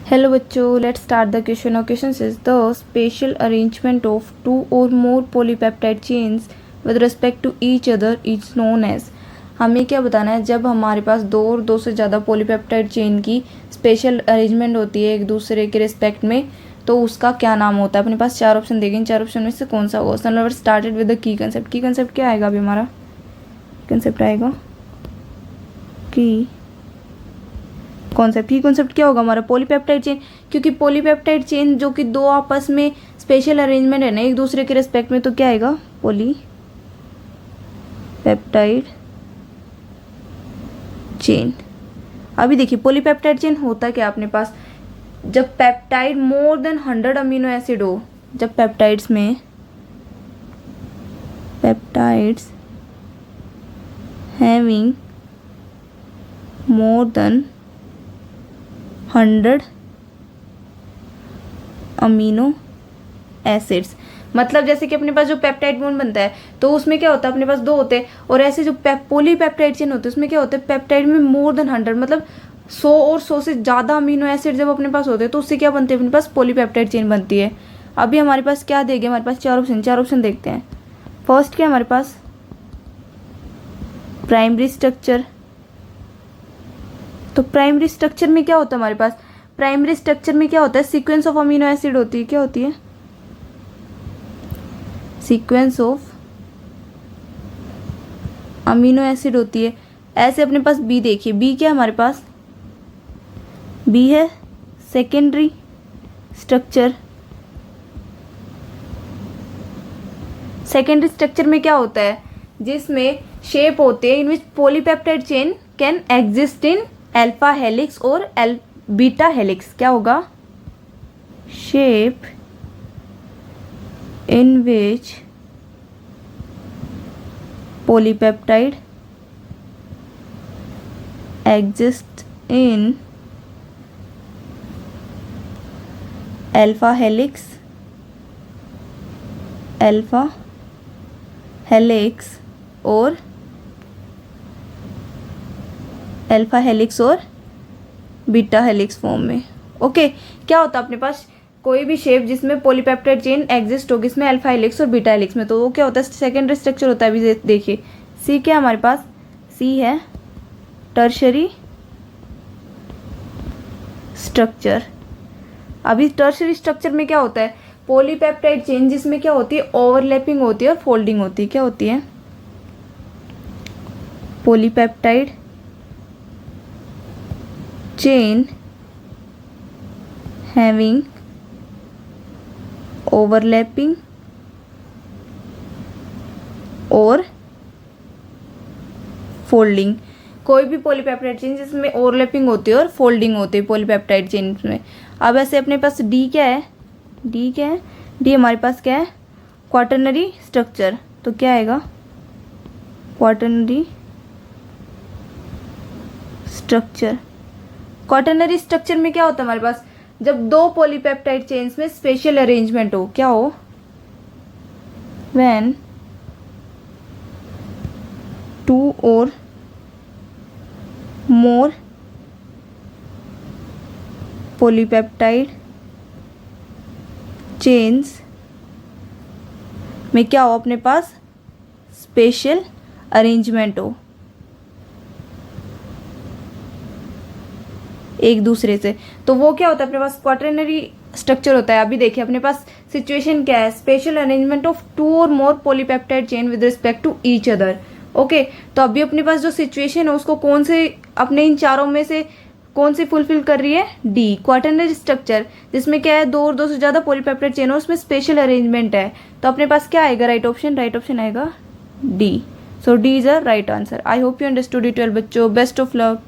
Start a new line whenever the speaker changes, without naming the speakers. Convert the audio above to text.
Hello बच्चों, let's start the question. Now question says the spatial arrangement of two or more polypeptide chains with respect to each other is known as। हमें क्या बताना है, जब हमारे पास दो और दो से ज़्यादा पॉलीपेप्टाइड चेन की स्पेशल अरेंजमेंट होती है एक दूसरे के रिस्पेक्ट में, तो उसका क्या नाम होता है। अपने पास चार ऑप्शन देंगे, इन चार ऑप्शन में से कौन सा होगा। So let's started with the key concept. की कंसेप्ट क्या आएगा अभी हमारा, कंसेप्ट आएगा की कॉन्सेप्ट। की कॉन्सेप्ट क्या होगा हमारा, पॉलीपेप्टाइड चेन। क्योंकि पॉलीपेप्टाइड चेन जो कि दो आपस में स्पेशल अरेंजमेंट है ना एक दूसरे के रिस्पेक्ट में, तो क्या आएगा, पॉलीपेप्टाइड चेन। अभी देखिए पॉलीपेप्टाइड चेन होता क्या अपने पास, जब peptide more than 100 amino acid हो, जब पेप्टाइड्स में peptides having more than 100 amino acids. मतलब जैसे कि अपने पास जो पेप्टाइड बॉन्ड बनता है तो उसमें क्या होता है, अपने पास दो होते हैं, और ऐसे जो पॉलीपेप्टाइड चेन होते हैं उसमें क्या होता है, पेप्टाइड में मोर देन 100 मतलब 100 और 100 से ज़्यादा अमीनो एसिड जब अपने पास होते हैं तो उससे क्या बनती है, अपने पास पॉलीपेप्टाइड चेन बनती है। अभी हमारे पास क्या देंगे, हमारे पास चार ऑप्शन देखते हैं। फर्स्ट क्या हमारे पास, प्राइमरी स्ट्रक्चर। तो प्राइमरी स्ट्रक्चर में क्या होता है हमारे पास, प्राइमरी स्ट्रक्चर में क्या होता है, सीक्वेंस ऑफ अमीनो एसिड होती है। क्या होती है, सीक्वेंस ऑफ अमीनो एसिड होती है। ऐसे अपने पास बी देखिए, बी क्या है हमारे पास, बी है सेकेंडरी स्ट्रक्चर। सेकेंडरी स्ट्रक्चर में क्या होता है, जिसमें शेप होते हैं in which polypeptide chain can exist in alpha helix और बीटा हेलिक्स। क्या होगा, shape in which polypeptide exist in alpha helix और अल्फा हेलिक्स और बीटा हेलिक्स फॉर्म में। ओके क्या होता है अपने पास, कोई भी शेप जिसमें पॉलीपेप्टाइड चेन एग्जिस्ट होगी इसमें अल्फा हेलिक्स और बीटा हेलिक्स में, तो वो क्या होता है, सेकेंडरी स्ट्रक्चर होता है। अभी देखिए सी क्या हमारे पास, सी है टर्शरी स्ट्रक्चर। अभी टर्शरी स्ट्रक्चर में क्या होता है, पॉलीपेप्टाइड चेन जिसमें क्या होती है, ओवरलैपिंग होती है और फोल्डिंग होती है। क्या होती है, पॉलीपेप्टाइड चेन having overlapping और फोल्डिंग। कोई भी पॉलीपेप्टाइड चेन जिसमें ओवरलैपिंग होती है और फोल्डिंग होती है पॉलीपेप्टाइड चेन में। अब ऐसे अपने पास डी क्या है, डी क्या है, डी हमारे पास क्या है, क्वाटरनरी स्ट्रक्चर। तो क्या आएगा, क्वाटरनरी स्ट्रक्चर। क्वाटरनरी स्ट्रक्चर में क्या होता है हमारे पास, जब दो पॉलीपेप्टाइड चेन्स में स्पेशल अरेंजमेंट हो। क्या हो, व्हेन टू और मोर पॉलीपेप्टाइड चेन्स में क्या हो, अपने पास स्पेशल अरेंजमेंट हो एक दूसरे से, तो वो क्या होता है, अपने पास क्वाटरनरी स्ट्रक्चर होता है। अभी देखिए अपने पास सिचुएशन क्या है, स्पेशल अरेंजमेंट ऑफ टू और more polypeptide chain with respect to each other. Okay तो अभी अपने पास जो सिचुएशन है उसको कौन से, अपने इन चारों में से कौन सी फुलफिल कर रही है, डी क्वाटरनरी स्ट्रक्चर, जिसमें क्या है, दो और दो से ज्यादा पॉलीपेप्टाइड चेन और उसमें स्पेशल अरेंजमेंट है। तो अपने पास क्या आएगा, राइट ऑप्शन आएगा D. So D is a right answer. I hope you understood it well बच्चों, बेस्ट ऑफ लक।